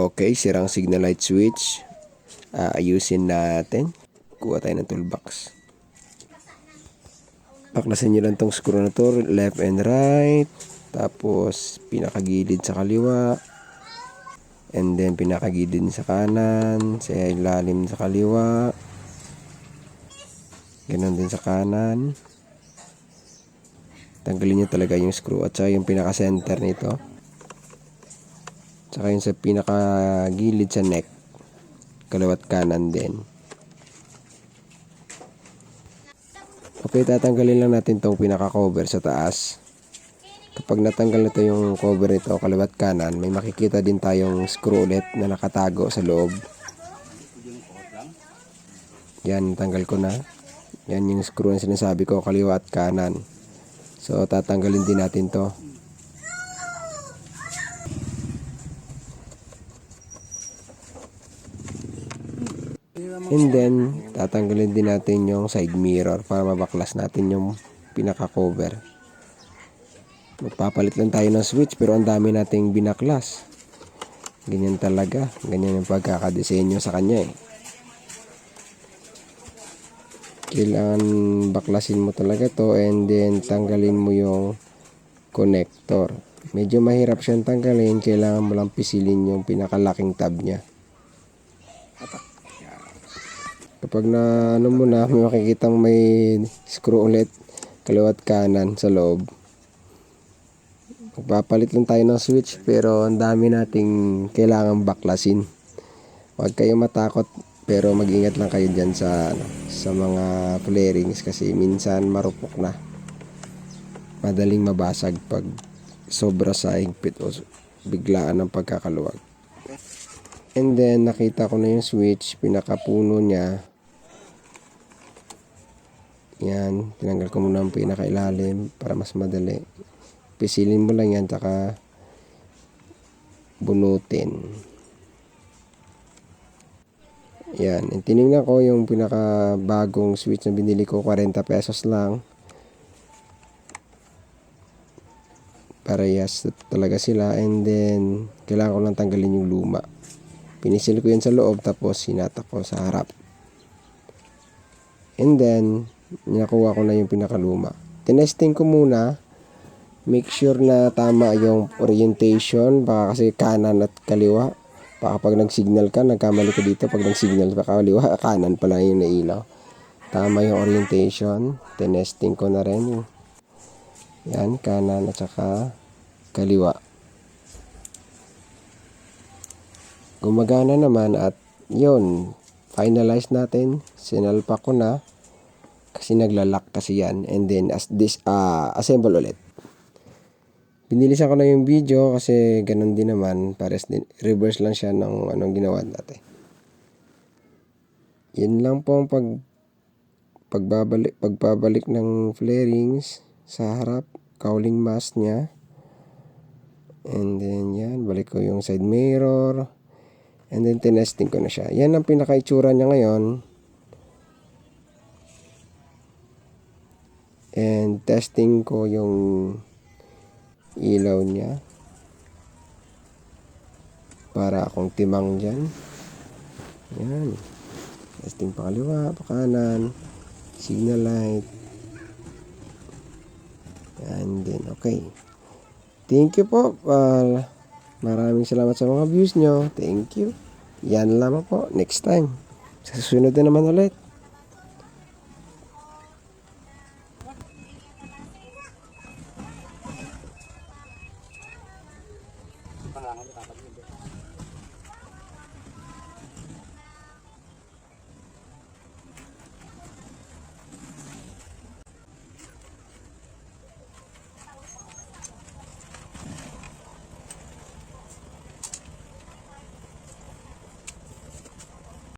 Okay, sirang signal light switch. Ayusin natin. Kuha tayo ng toolbox. Baklasin nyo lang tong screw na to, left and right. Tapos pinakagilid sa kaliwa. And then pinakagilid sa kanan. Sa ilalim sa kaliwa. Ganon din sa kanan. Tanggalin nyo talaga yung screw at saka yung pinaka-center nito. Saka yung sa pinakagilid sa neck. Kaliwat kanan din. Okay, tatanggalin lang natin tong pinaka-cover sa taas. Kapag natanggal na to yung cover nito, kaliwat kanan, may makikita din tayong screw ulit na nakatago sa loob. Yan, tanggal ko na. Yan yung screw na sinasabi ko, kaliwat kanan. So, tatanggalin din natin to. And then, tatanggalin din natin yung side mirror para mabaklas natin yung pinaka-cover. Magpapalit lang tayo ng switch pero ang dami nating binaklas. Ganyan talaga. Ganyan yung pagkakadesenyo sa kanya eh. Kailangan baklasin mo talaga to and then tanggalin mo yung connector. Medyo mahirap siyang tanggalin. Kailangan mo lang pisilin yung pinakalaking tab niya. Kapag na ano mo na, may makikita may screw ulit kaliwat kanan sa loob. Magpapalit lang tayo ng switch pero ang dami nating kailangan baklasin. Huwag kayong matakot pero mag-ingat lang kayo dyan sa mga flarings kasi minsan marupok na. Madaling mabasag pag sobra sa higpit o biglaan ng pagkakaluwag. And then nakita ko na yung switch, pinakapuno niya. Yan, tinanggal ko muna ang pinakailalim para mas madali. Pisilin mo lang yan, taka bunutin. Yan, tinignan ko yung pinakabagong switch na binili ko, 40 pesos lang. Parehas talaga sila and then kailangan ko lang tanggalin yung luma. Pinisil ko yun sa loob tapos hinatak ko sa harap. And then nakuha ko na yung pinakaluma. Tinesting ko muna. Make sure na tama yung orientation. Baka kasi kanan at kaliwa. Baka pag nag-signal ka, nagkamali ka dito. Pag nag-signal ka kaliwa, kanan pala yung nailaw. Tama yung orientation. Tinesting ko na rin. Yan, kanan at saka kaliwa. Gumagana naman at yun. Finalize natin. Sinalpa ko na. Kasi naglalak kasi yan. And then as this assemble ulit. Binilisan ko na yung video kasi ganun din naman. Pares din. Reverse lang siya ng anong ginawa natin. Yan lang po ang pagbabalik ng flarings sa harap. Cowling mask niya. And then yan. Balik ko yung side mirror. And then tinesting ko na siya. Yan ang pinaka-itsura niya ngayon. And testing ko yung ilaw niya para akong timang dyan. Yan. Testing pa kaliwa, pa kanan, signal light. And then okay. Thank you po. Maraming salamat sa mga views nyo. Thank you. Yan lamang po. Next time. Sa susunod na naman ulit. Pangalan ko dapat yun.